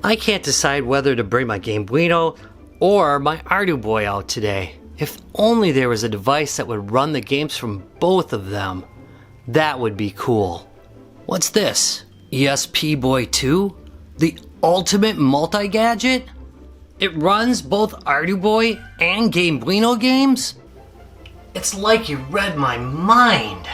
I can't decide whether to bring my Gamebuino or my Arduboy out today. If only there was a device that would run the games from both of them. That would be cool. What's this? ESPBoy 2? The ultimate multi-gadget? It runs both Arduboy and Gameboy games? It's like you read my mind.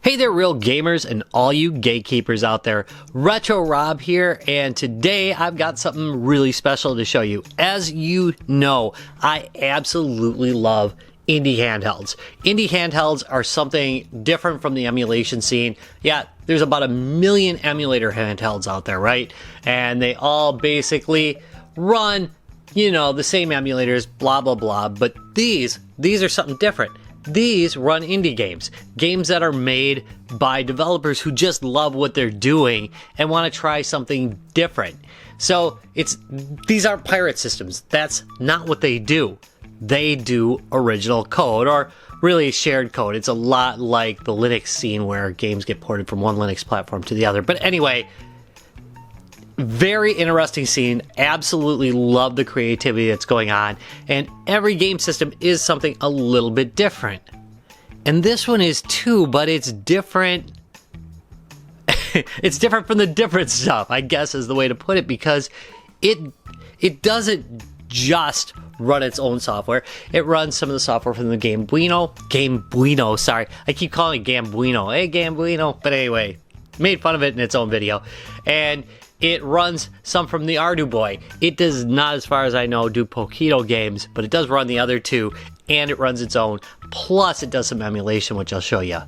Hey there, real gamers and all you gatekeepers out there. Retro Rob here, and today I've got something really special to show you. As you know, I absolutely love indie handhelds. Indie handhelds are something different from the emulation scene. Yeah, there's about 1 million emulator handhelds out there, right? And they all basically run, you know, the same emulators, blah, blah, blah. But these are something different. These run indie games, games that are made by developers who just love what they're doing and want to try something different. So these aren't pirate systems. That's not what they do. They do original code, or really shared code. It's a lot like the Linux scene where games get ported from one Linux platform to the other. But anyway, very interesting scene. Absolutely love the creativity that's going on, and every game system is something a little bit different, and this one is too, but it's different. It's different from the different stuff, I guess is the way to put it, because it doesn't just run its own software. It runs some of the software from the Gamebuino, sorry, I keep calling it Gambuino. Hey, Gambuino. But anyway, made fun of it in its own video. And it runs some from the Arduboy. It does not, as far as I know, do Poquito games, but it does run the other two, and it runs its own. Plus, it does some emulation, which I'll show you.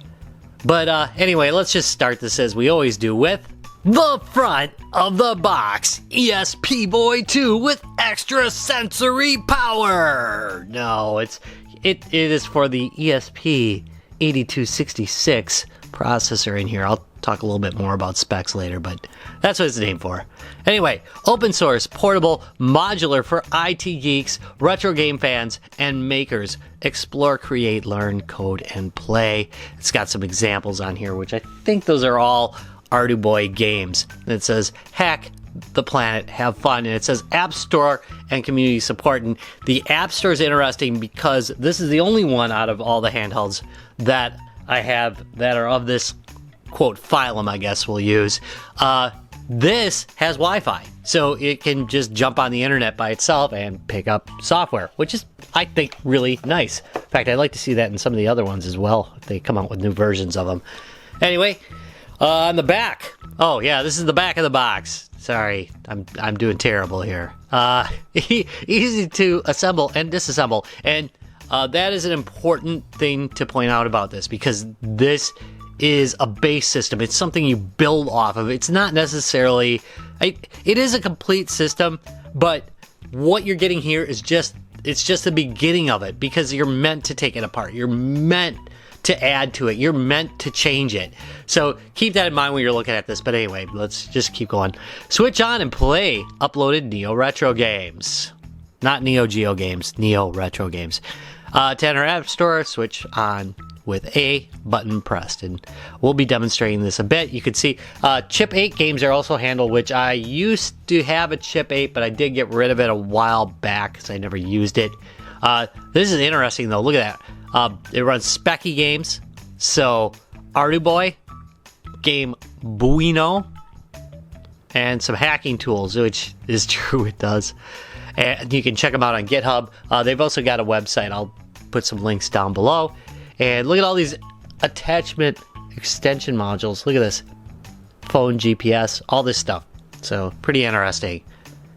But anyway, let's just start this as we always do with the front of the box. ESPBoy 2 with extra sensory power. No, it is for the ESP8266 processor in here. I'll talk a little bit more about specs later, but that's what it's named for. Anyway, open source, portable, modular for IT geeks, retro game fans, and makers. Explore, create, learn, code, and play. It's got some examples on here, which I think those are all Arduboy games. And it says, hack the planet, have fun, and it says App Store and community support. And the App Store is interesting because this is the only one out of all the handhelds that I have that are of this quote phylum, I guess we'll use. This has Wi-Fi, so it can just jump on the internet by itself and pick up software, which is, I think, really nice. In fact, I'd like to see that in some of the other ones as well, if they come out with new versions of them. Anyway, on the back, oh yeah, this is the back of the box. Sorry, I'm doing terrible here. Easy to assemble and disassemble, and that is an important thing to point out about this, because this is a base system. It's something you build off of. It's not necessarily, it is a complete system, but what you're getting here is it's just the beginning of it, because you're meant to take it apart. You're meant to add to it. You're meant to change it. So keep that in mind when you're looking at this. But anyway, let's just keep going. Switch on and play uploaded Neo Retro games. Not Neo Geo games, Neo Retro games. To enter App Store, switch on with A button pressed, and we'll be demonstrating this a bit. You can see chip 8 games are also handled, which I used to have a chip 8, but I did get rid of it a while back because I never used it. This is interesting though. Look at that. It runs specky games, so Arduboy, Gamebuino, and some hacking tools, which is true, it does. And you can check them out on GitHub. They've also got a website. I'll put some links down below. And look at all these attachment extension modules. Look at this. Phone, GPS, all this stuff. So, pretty interesting.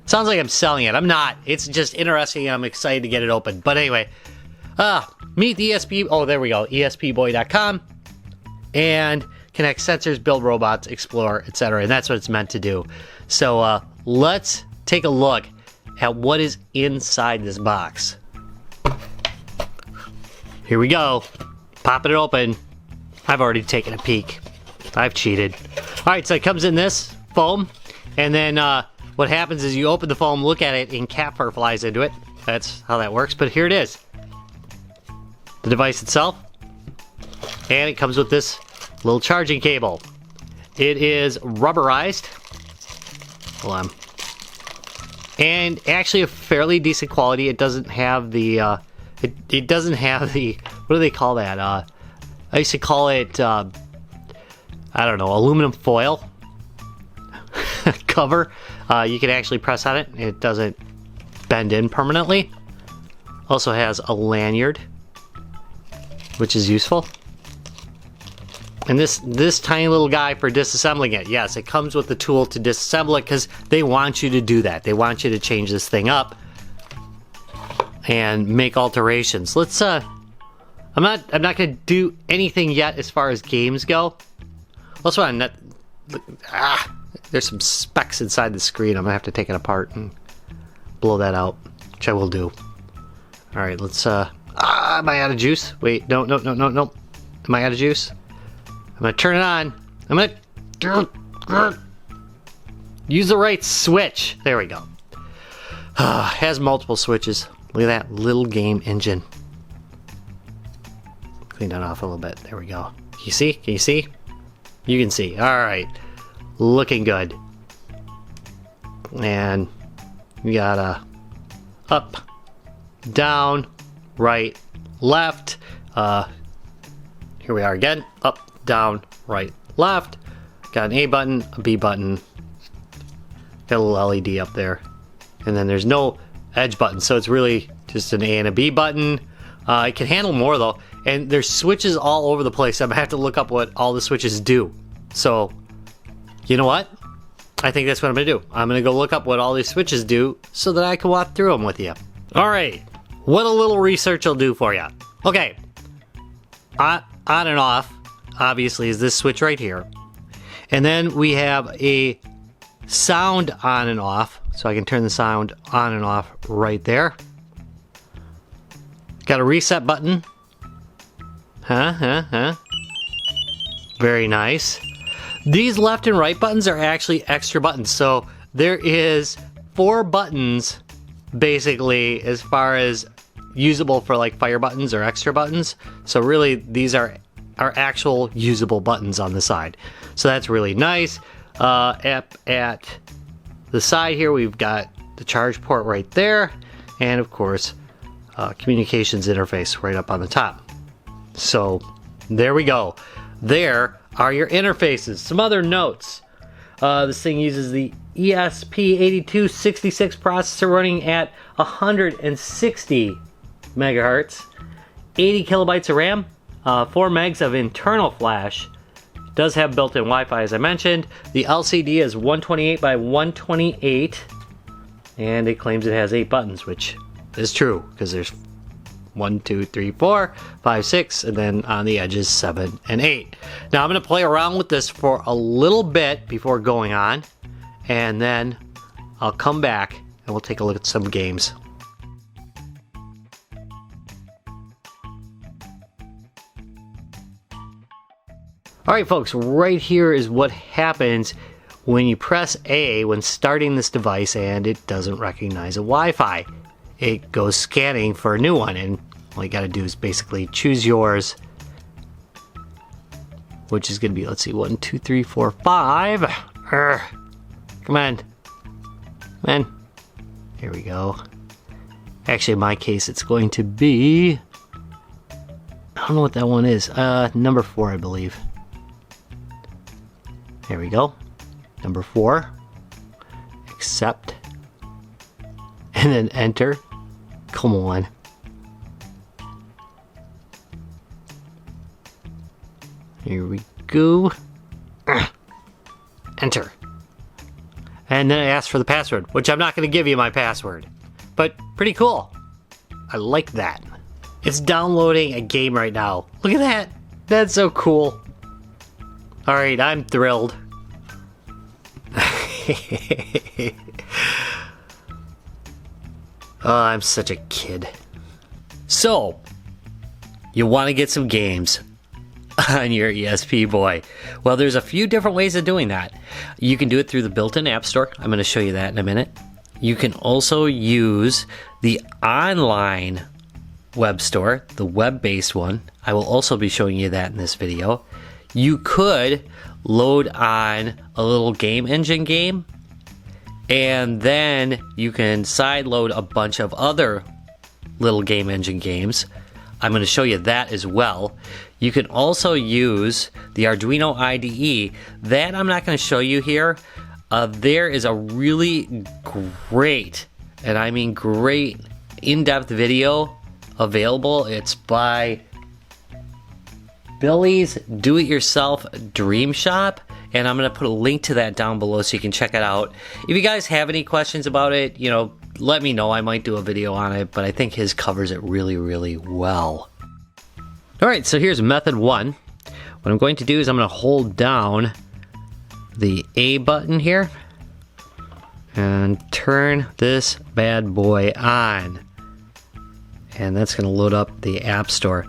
Sounds like I'm selling it. I'm not. It's just interesting, and I'm excited to get it open. But anyway, meet the ESP. Oh, there we go. ESPBoy.com. And connect sensors, build robots, explore, etc. And that's what it's meant to do. So, let's take a look at what is inside this box. Here we go. Popping it open. I've already taken a peek. I've cheated. Alright, so it comes in this foam, and then what happens is you open the foam, look at it, and cat fur flies into it. that's how that works, but here it is. The device itself. And it comes with this little charging cable. It is rubberized. Hold on. And actually a fairly decent quality. It doesn't have the, it doesn't have the, what do they call that? I used to call it, I don't know, aluminum foil cover. You can actually press on it. It doesn't bend in permanently. Also has a lanyard, which is useful. And this tiny little guy for disassembling it. Yes, it comes with the tool to disassemble it because they want you to do that. They want you to change this thing up and make alterations. Let's I'm not gonna do anything yet as far as games go. Also, there's some specks inside the screen. I'm gonna have to take it apart and blow that out, which I will do. All right, let's am I out of juice? Wait, no. Am I out of juice? I'm gonna turn it on. I'm gonna use the right switch. There we go. Has multiple switches. Look at that little game engine. Clean that off a little bit. There we go. Can you see? Can you see? You can see. All right. Looking good. And we got a up, down, right, left. Here we are again. Up, down, right, left. Got an A button, a B button. Got a little LED up there. And then there's no edge button, so it's really just an A and a B button. It can handle more though. And there's switches all over the place. I'm gonna have to look up what all the switches do. So, you know what? I think that's what I'm gonna do. I'm gonna go look up what all these switches do so that I can walk through them with you. All right, what a little research will do for you. Okay, on and off, obviously, is this switch right here. And then we have a sound on and off, so I can turn the sound on and off right there. Got a reset button. Very nice. These left and right buttons are actually extra buttons. So there is 4 buttons basically as far as usable for like fire buttons or extra buttons. So really these are actual usable buttons on the side. So that's really nice. At the side here we've got the charge port right there. And of course communications interface right up on the top. So there we go. There are your interfaces. Some other notes. This thing uses the ESP8266 processor running at 160 megahertz, 80 kilobytes of RAM, 4 megs of internal flash. It does have built-in Wi-Fi, as I mentioned. The LCD is 128 by 128, and it claims it has 8 buttons, which is true because there's 1, 2, 3, 4, 5, 6, and then on the edges 7 and 8. Now I'm going to play around with this for a little bit before going on, and then I'll come back and we'll take a look at some games. Alright folks, right here is what happens when you press A when starting this device and it doesn't recognize a Wi-Fi. It goes scanning for a new one, and all you gotta do is basically choose yours, which is gonna be, let's see, 1, 2, 3, 4, 5. Come on. Come on. Here we go. Actually, in my case, it's going to be, I don't know what that one is. Number 4, I believe. There we go. Number 4. Accept. And then enter. Come on. Here we go. Enter. And then it asks for the password, which I'm not going to give you my password. But pretty cool. I like that. It's downloading a game right now. Look at that. That's so cool. Alright, I'm thrilled. Oh, I'm such a kid. So, you want to get some games on your ESPBoy. Well, there's a few different ways of doing that. You can do it through the built-in App Store. I'm going to show you that in a minute. you can also use the online web store, the web-based one. I will also be showing you that in this video. You could load on a little game engine game, and then you can sideload a bunch of other little game engine games. I'm going to show you that as well. You can also use the Arduino IDE. That I'm not going to show you here. There is a really great, and I mean great, in-depth video available. It's by Billy's Do-It-Yourself Dream Shop, and I'm going to put a link to that down below so you can check it out. If you guys have any questions about it, you know, let me know. I might do a video on it, but I think his covers it really, really well. Alright, so here's method 1. What I'm going to do is I'm going to hold down the A button here and turn this bad boy on. And that's going to load up the App Store.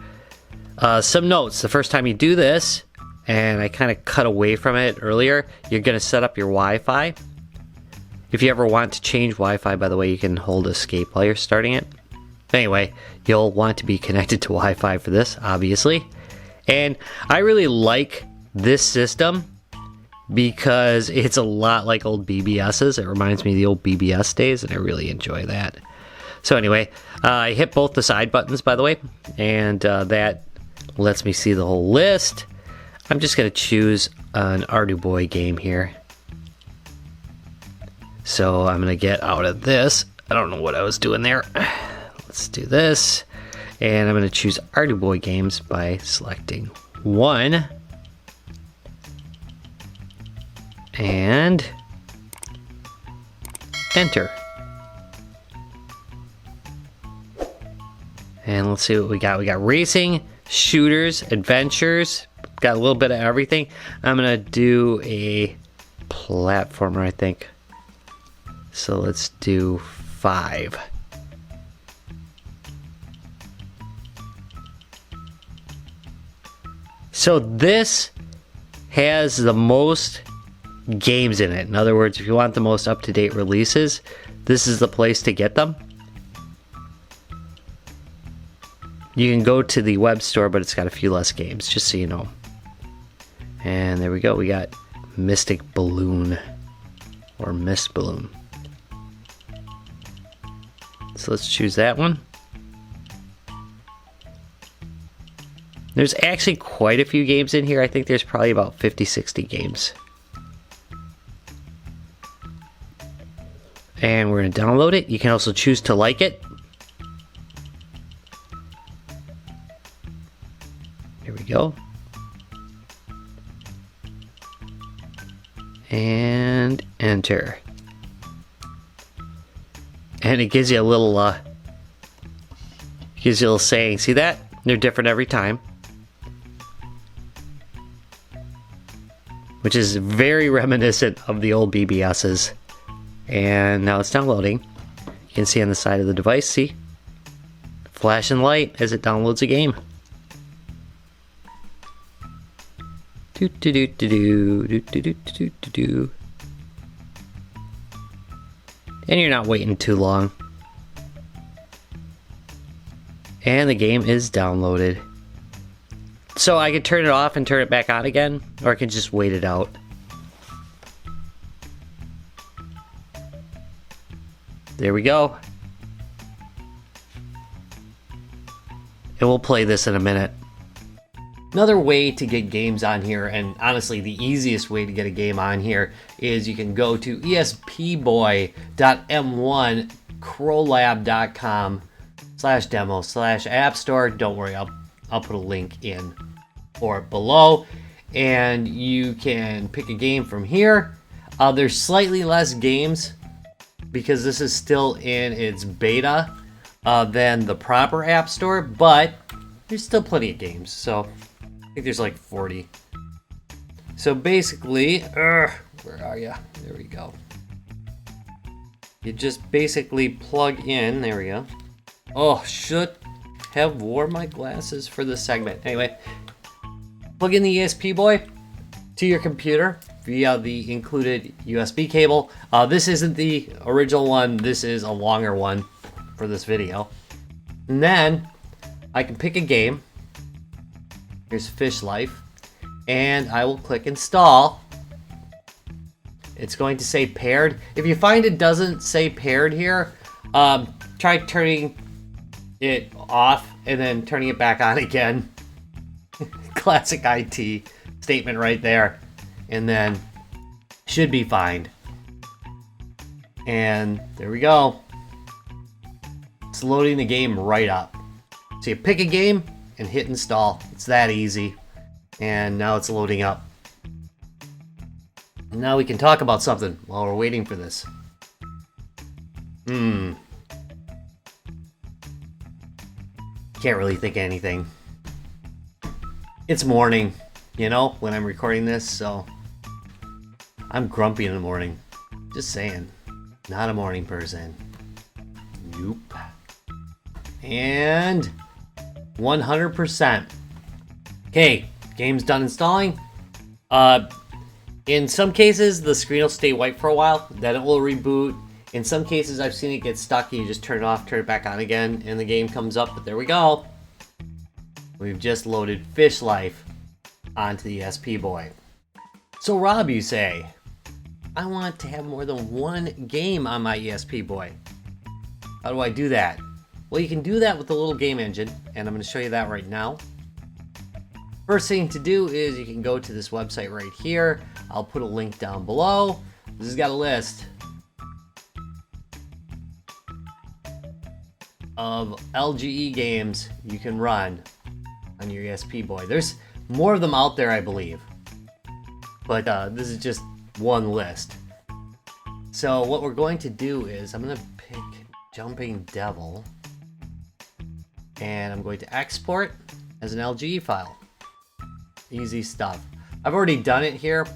Some notes. The first time you do this, and I kind of cut away from it earlier, you're going to set up your Wi-Fi. If you ever want to change Wi-Fi, by the way, you can hold escape while you're starting it. Anyway, you'll want to be connected to Wi-Fi for this, obviously. And I really like this system because it's a lot like old BBS's. It reminds me of the old BBS days, and I really enjoy that. So anyway, I hit both the side buttons, by the way, and that lets me see the whole list. I'm just going to choose an Arduboy game here. So I'm going to get out of this. I don't know what I was doing there. Let's do this. And I'm going to choose Arduboy games by selecting 1. And enter. And let's see what we got. We got racing, shooters, adventures. Got a little bit of everything. I'm going to do a platformer, I think. So let's do 5. So this has the most games in it. In other words, if you want the most up-to-date releases, this is the place to get them. You can go to the web store, but it's got a few less games, just so you know. And there we go. We got Mystic Balloon, or Mist Balloon. So let's choose that one. There's actually quite a few games in here. I think there's probably about 50-60 games. And we're going to download it. You can also choose to like it. Here we go. And enter. And it gives you a little saying. See that? They're different every time. Which is very reminiscent of the old BBS's. And now it's downloading. You can see on the side of the device, see? Flash and light as it downloads a game. And you're not waiting too long. And the game is downloaded. So I could turn it off and turn it back on again, or I can just wait it out. There we go. And we'll play this in a minute. Another way to get games on here, and honestly the easiest way to get a game on here, is you can go to espboy.m1crolab.com/demo/app store. Don't worry, I'll put a link in for it below, and you can pick a game from here. There's slightly less games because this is still in its beta than the proper app store, but there's still plenty of games. So I think there's like 40. So basically, where are you? There we go. You just basically plug in. There we go. Oh, should have wore my glasses for this segment. Anyway, plug in the ESPBoy to your computer, via the included USB cable. This isn't the original one. This is a longer one for this video. And then I can pick a game. Here's Fish Life. And I will click install. It's going to say paired. If you find it doesn't say paired here, try turning it off and then turning it back on again. Classic IT statement right there. And then should be fine. And there we go. It's loading the game right up. So you pick a game and hit install. It's that easy. And now it's loading up. Now we can talk about something while we're waiting for this. Can't really think of anything. It's morning, you know, when I'm recording this, so I'm grumpy in the morning. Just saying. Not a morning person. Nope. And 100%. Okay, game's done installing. In some cases, the screen will stay white for a while, then it will reboot. In some cases, I've seen it get stuck, and you just turn it off, turn it back on again, and the game comes up, but there we go. We've just loaded Fish Life onto the ESPBoy. So Rob, you say, I want to have more than one game on my ESPBoy. How do I do that? Well, you can do that with the little game engine, and I'm going to show you that right now. First thing to do is you can go to this website right here. I'll put a link down below. This has got a list of LGE games you can run on your ESPBoy. There's more of them out there, I believe, but this is just one list. So what we're going to do is I'm going to pick Jumping Devil, and I'm going to export as an LGE file. Easy stuff. I've already done it here,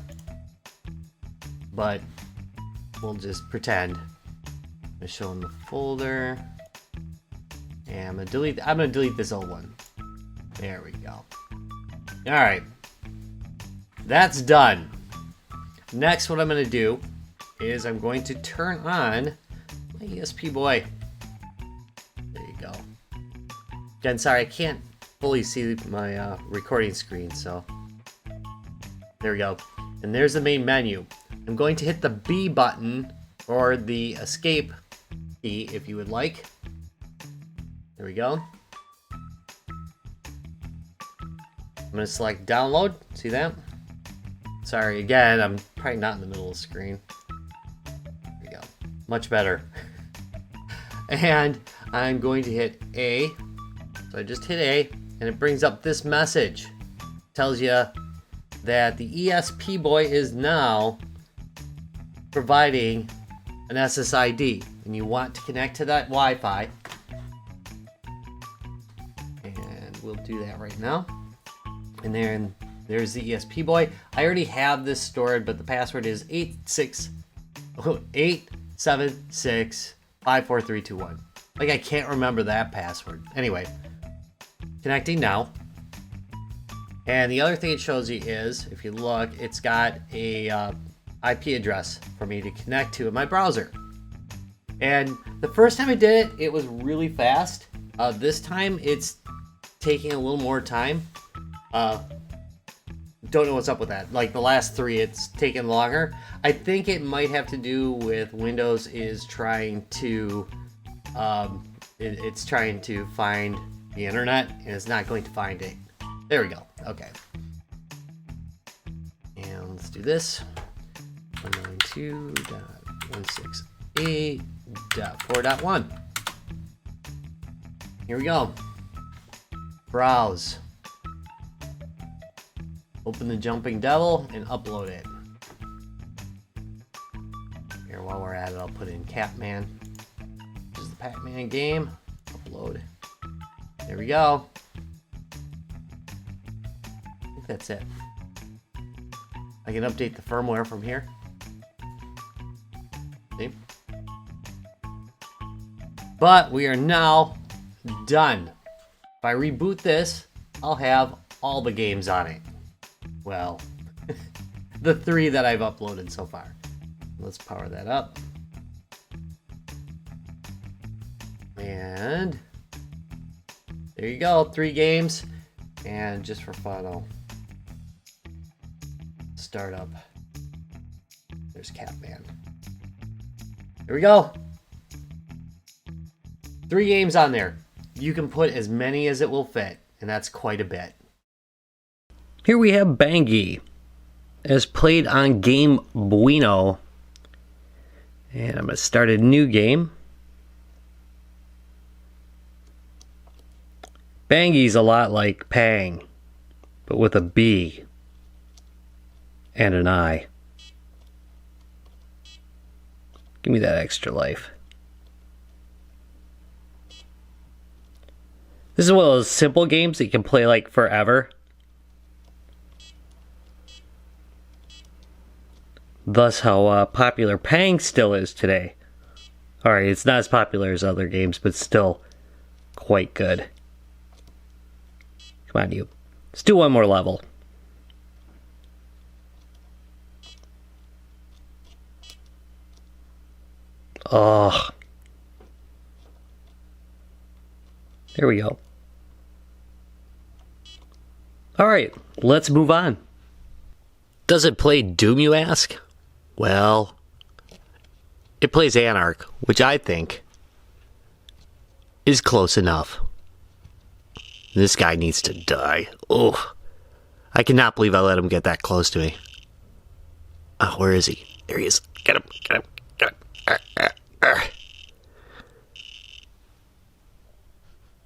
but we'll just pretend. I'm gonna show them the folder, and I'm gonna delete this old one. There we go. All right, that's done. Next, what I'm gonna do is I'm going to turn on my ESPBoy. There you go. Again, sorry, I can't fully see my recording screen, so there we go. And there's the main menu. I'm going to hit the B button, or the escape key if you would like. There we go. I'm going to select download. See that? Sorry, again, I'm probably not in the middle of the screen. There we go. Much better. And I'm going to hit A. So I just hit A, and it brings up this message. Tells you that the ESPBoy is now providing an SSID, and you want to connect to that Wi-Fi. And we'll do that right now. And then there's the ESPBoy. I already have this stored, but the password is 876543321. Like, I can't remember that password. Anyway, connecting now. And the other thing it shows you is, if you look, it's got a IP address for me to connect to in my browser. And the first time I did it, it was really fast. This time, it's taking a little more time. Don't know what's up with that. Like the last three, it's taken longer. I think it might have to do with Windows is trying to, it's trying to find the internet, and it's not going to find it. There we go. Okay. And let's do this. 192.168.4.1. Here we go. Browse. Open the Jumping Devil and upload it. Here, while we're at it, I'll put in CAPMAN. This is the Pac-Man game. Upload. There we go. I think that's it. I can update the firmware from here. See? But we are now done. If I reboot this, I'll have all the games on it. Well, the 3 that I've uploaded so far. Let's power that up. And there you go, 3 games. And just for fun, I'll start up. There's CAPMAN. Here we go. 3 games on there. You can put as many as it will fit, and that's quite a bit. Here we have Bangi, as played on Gamebuino. And I'm going to start a new game. Bangi's a lot like Pang, but with a B and an I. Give me that extra life. This is one of those simple games that you can play like forever. Thus how popular Pang still is today. Alright, it's not as popular as other games, but still quite good. Come on, you. Let's do one more level. Oh. There we go. Alright, let's move on. Does it play Doom, you ask? Well, it plays Anarch, which I think is close enough. This guy needs to die. Oh, I cannot believe I let him get that close to me. Oh, where is he? There he is. Get him, get him, get him.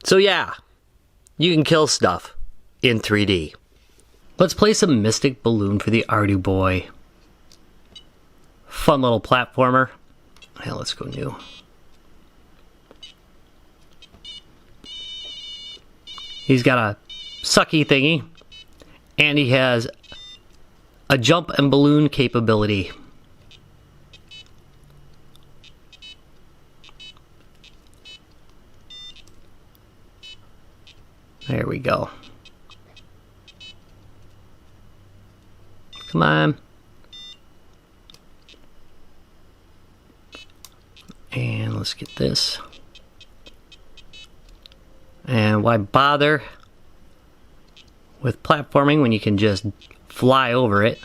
So yeah, you can kill stuff in 3D. Let's play some Mystic Balloon for the Arduboy. Fun little platformer. Yeah, let's go new. He's got a sucky thingy, and he has a jump and balloon capability. There we go. Come on. And let's get this. And why bother with platforming when you can just fly over it?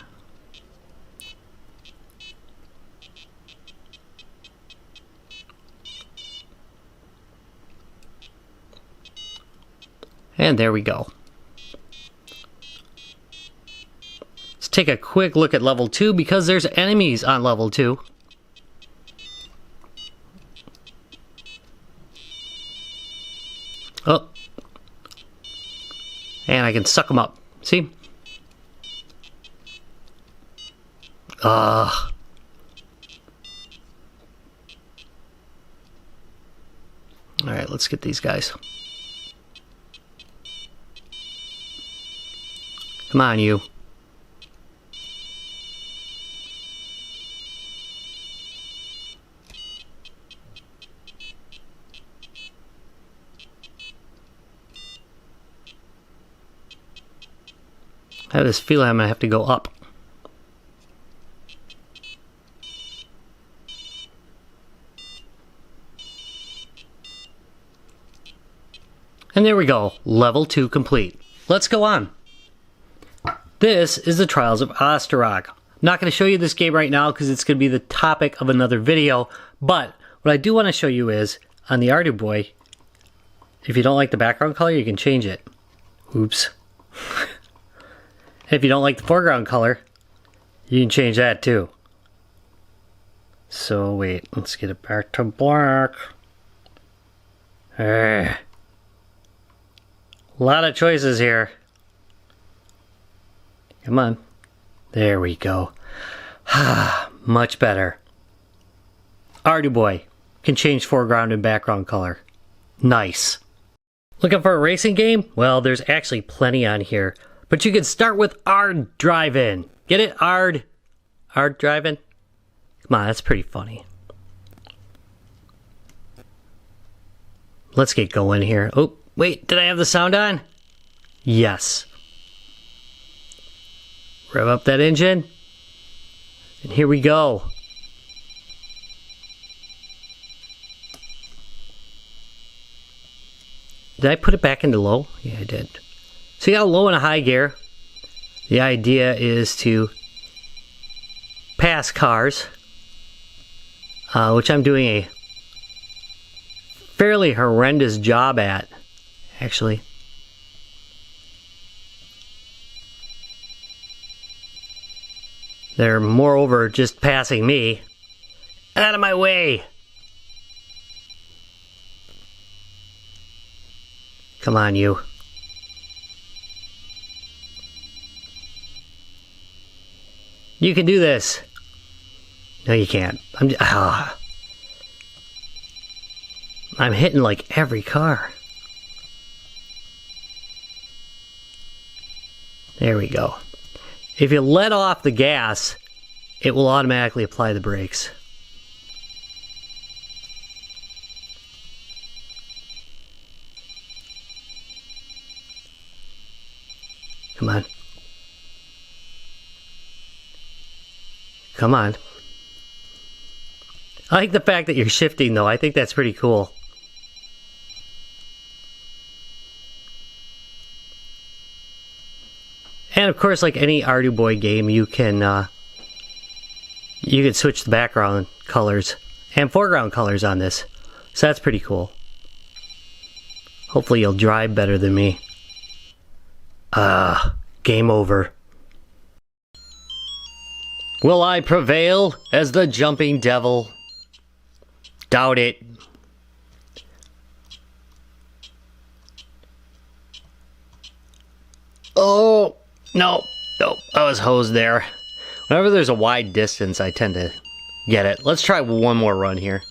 And there we go. Let's take a quick look at level 2 because there's enemies on level 2. Oh. And I can suck them up. See? Alright, let's get these guys. Come on, you. I have this feeling I'm going to have to go up. And there we go. Level 2 complete. Let's go on. This is the Trials of Osterok. I'm not going to show you this game right now because it's going to be the topic of another video. But what I do want to show you is, on the Arduboy, if you don't like the background color, you can change it. Oops. If you don't like the foreground color, you can change that too. So wait, let's get it back to black. A lot of choices here. Come on. There we go. Much better. Arduboy can change foreground and background color. Nice. Looking for a racing game? Well, there's actually plenty on here. But you can start with Drivin. Get it? Drivin? Come on, that's pretty funny. Let's get going here. Oh, wait, did I have the sound on? Yes. Rev up that engine. And here we go. Did I put it back into low? Yeah, I did. So you got a low and a high gear. The idea is to pass cars, which I'm doing a fairly horrendous job at, actually. They're moreover just passing me. Out of my way! Come on, you. You can do this. No, you can't. I'm hitting like every car. There we go. If you let off the gas, it will automatically apply the brakes. Come on. Come on. I like the fact that you're shifting, though. I think that's pretty cool. And of course, like any Arduboy game, you can switch the background colors and foreground colors on this. So that's pretty cool. Hopefully you'll drive better than me. Game over. Will I prevail as the jumping devil? Doubt it. Oh, no, I was hosed there. Whenever there's a wide distance, I tend to get it. Let's try one more run here.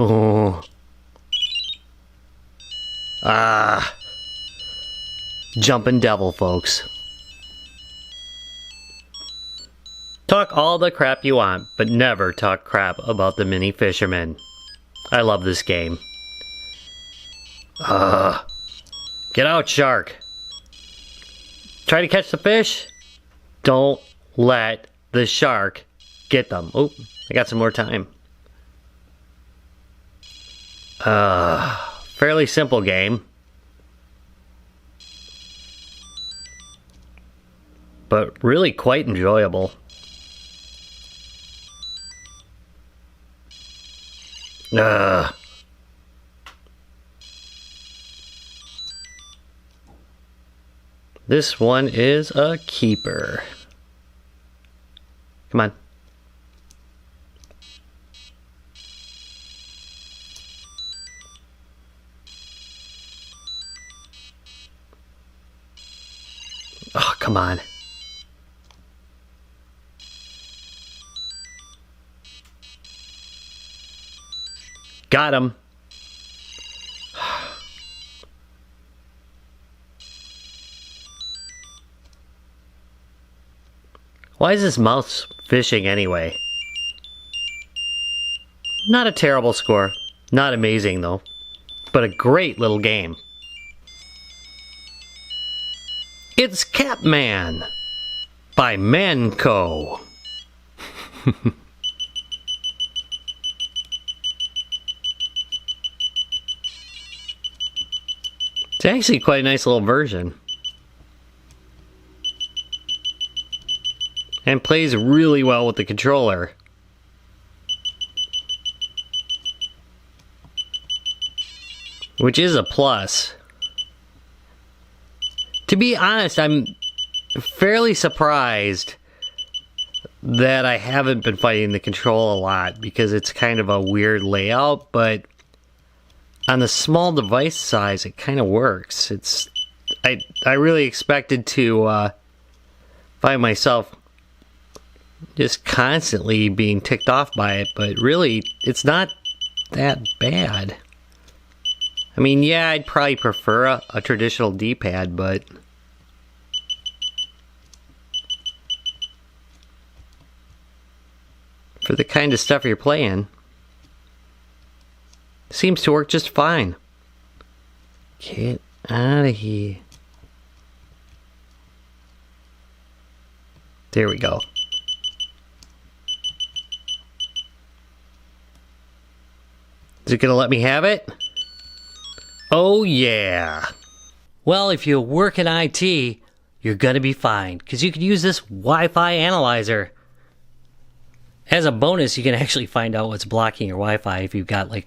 Oh. Jumping devil, folks. Talk all the crap you want, but never talk crap about the mini Fisherman. I love this game. Get out, shark. Try to catch the fish. Don't let the shark get them. Oh, I got some more time. Fairly simple game. But really quite enjoyable. This one is a keeper. Come on. Oh, come on. Got him. Why is this mouse fishing anyway? Not a terrible score. Not amazing though. But a great little game. It's CAPMAN by Manco. It's actually quite a nice little version. And plays really well with the controller. Which is a plus. To be honest, I'm fairly surprised that I haven't been fighting the control a lot because it's kind of a weird layout, but on the small device size, it kind of works. I really expected to find myself just constantly being ticked off by it, but really, it's not that bad. I mean, yeah, I'd probably prefer a traditional D-pad, but for the kind of stuff you're playing, it seems to work just fine. Get out of here. There we go. Is it gonna let me have it? Oh yeah. Well, if you work in IT, you're gonna be fine, because you could use this Wi-Fi Analyzer. As a bonus, you can actually find out what's blocking your Wi-Fi if you've got like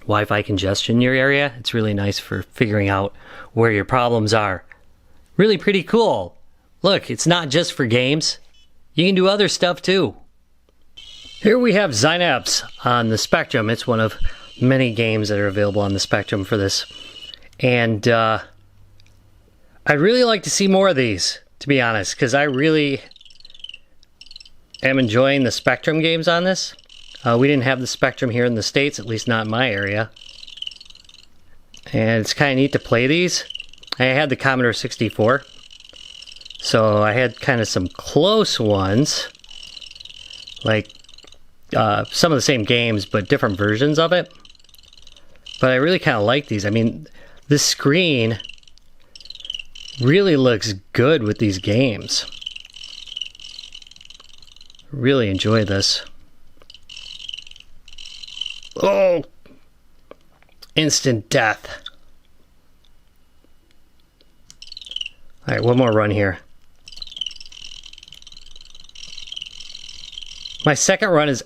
Wi-Fi congestion in your area. It's really nice for figuring out where your problems are. Really pretty cool. Look, it's not just for games. You can do other stuff too. Here we have Zynaps on the Spectrum. It's one of many games that are available on the Spectrum for this. And I'd really like to see more of these, to be honest, because I really am enjoying the Spectrum games on this. We didn't have the Spectrum here in the States, at least not in my area. And it's kind of neat to play these. I had the Commodore 64, so I had kind of some close ones, like some of the same games, but different versions of it. But I really kind of like these. I mean, this screen really looks good with these games. Really enjoy this. Oh! Instant death. Alright, one more run here. My second run is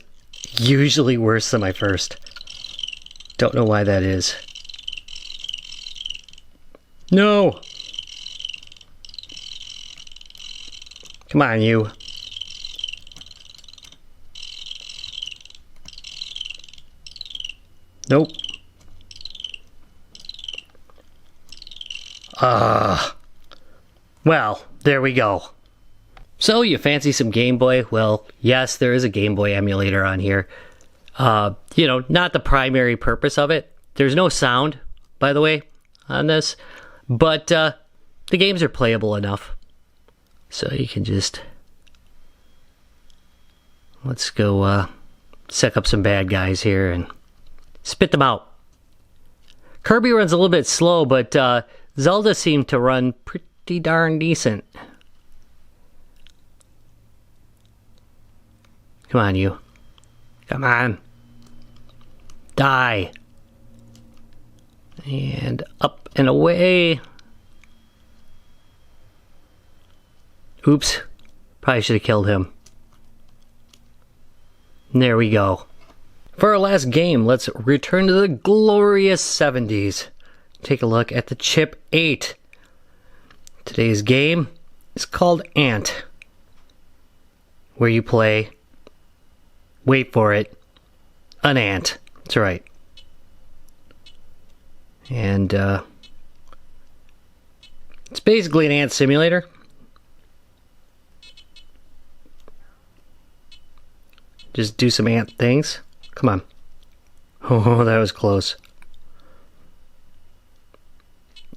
usually worse than my first. Don't know why that is. No! Come on, you. Nope. Well, there we go. So, you fancy some Game Boy? Well, yes, there is a Game Boy emulator on here. You know, not the primary purpose of it. There's no sound, by the way, on this. But, the games are playable enough. So you can just... Let's go, suck up some bad guys here and spit them out. Kirby runs a little bit slow, but, Zelda seemed to run pretty darn decent. Come on, you. Come on. Die. And up and away. Oops. Probably should have killed him. There we go. For our last game, let's return to the glorious 70s. Take a look at the Chip 8. Today's game is called Ant, where you play, wait for it, an ant. That's right. And it's basically an ant simulator. Just do some ant things. Come on. Oh, that was close.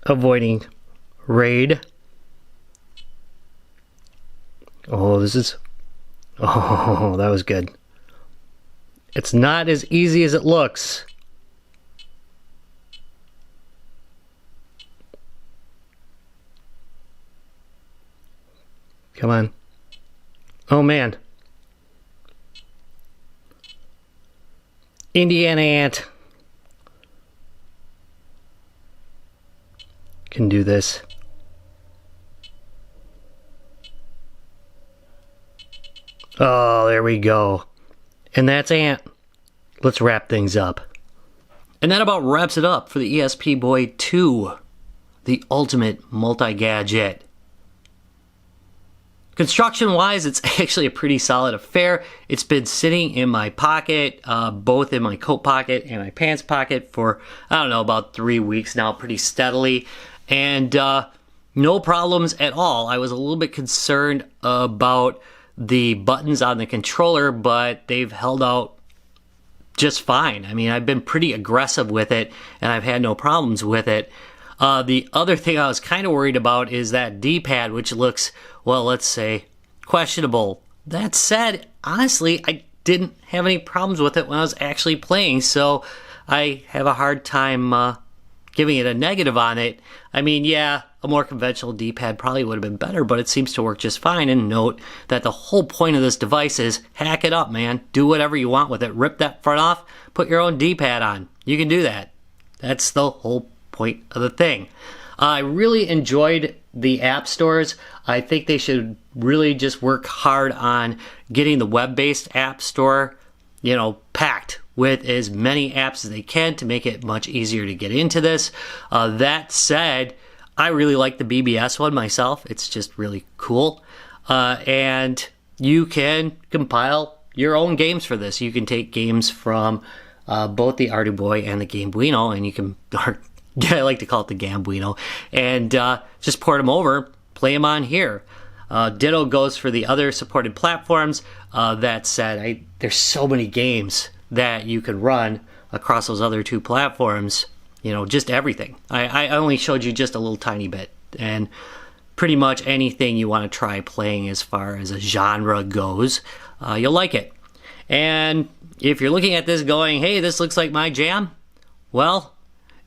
Avoiding raid. Oh, this is... Oh, that was good. It's not as easy as it looks. Come on. Oh, man. Indiana ant. Can do this. Oh, there we go. And that's Ant. Let's wrap things up. And that about wraps it up for the ESPBoy 2, the ultimate multi-gadget. Construction-wise, it's actually a pretty solid affair. It's been sitting in my pocket, both in my coat pocket and my pants pocket for, I don't know, about 3 weeks now, pretty steadily. And no problems at all. I was a little bit concerned about the buttons on the controller, but they've held out just fine. I mean, I've been pretty aggressive with it, and I've had no problems with it. The other thing I was kind of worried about is that D-pad, which looks, well, let's say, questionable. That said, honestly, I didn't have any problems with it when I was actually playing, so I have a hard time giving it a negative on it, I mean, yeah, a more conventional D-pad probably would have been better, but it seems to work just fine. And note that the whole point of this device is hack it up, man. Do whatever you want with it. Rip that front off, put your own D-pad on. You can do that. That's the whole point of the thing. I really enjoyed the app stores. I think they should really just work hard on getting the web-based app store, you know, packed with as many apps as they can to make it much easier to get into this. That said, I really like the BBS one myself. It's just really cool. And you can compile your own games for this. You can take games from both the Arduboy and the Gamebuino, and you can, I like to call it the Gamebuino, and just port them over, play them on here. Ditto goes for the other supported platforms. That said, there's so many games that you can run across those other two platforms, you know, just everything. I only showed you just a little tiny bit, and pretty much anything you want to try playing as far as a genre goes, you'll like it. And if you're looking at this going, hey, this looks like my jam, well,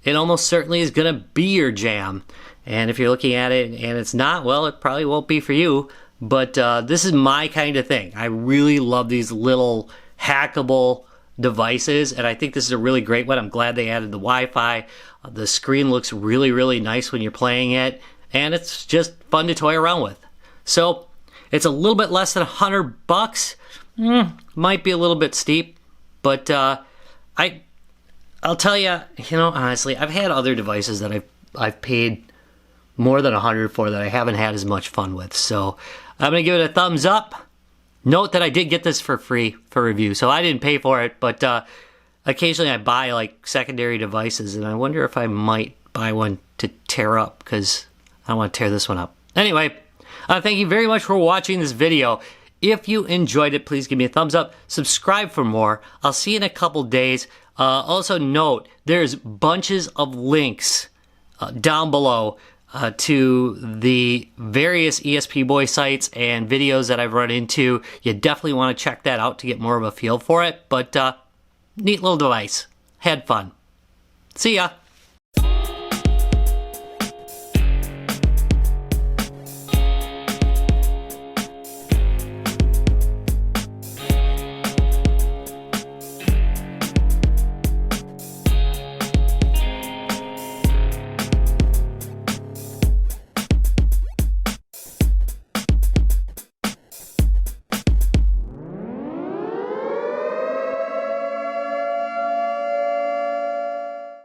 it almost certainly is going to be your jam. And if you're looking at it and it's not, well, it probably won't be for you. But this is my kind of thing. I really love these little hackable devices, and I think this is a really great one. I'm glad they added the Wi-Fi. The screen looks really, really nice when you're playing it, and it's just fun to toy around with. So it's a little bit less than $100. Might be a little bit steep, but I'll tell you, you know, honestly, I've had other devices that I've paid more than $100 for that I haven't had as much fun with. So I'm gonna give it a thumbs up. Note that I did get this for free for review, so I didn't pay for it, but occasionally I buy like secondary devices, and I wonder if I might buy one to tear up, because I don't want to tear this one up. Anyway, thank you very much for watching this video. If you enjoyed it, please give me a thumbs up. Subscribe for more. I'll see you in a couple days. Also note, there's bunches of links down below to the various ESPBoy sites and videos that I've run into. You definitely want to check that out to get more of a feel for it. But neat little device. Had fun. See ya.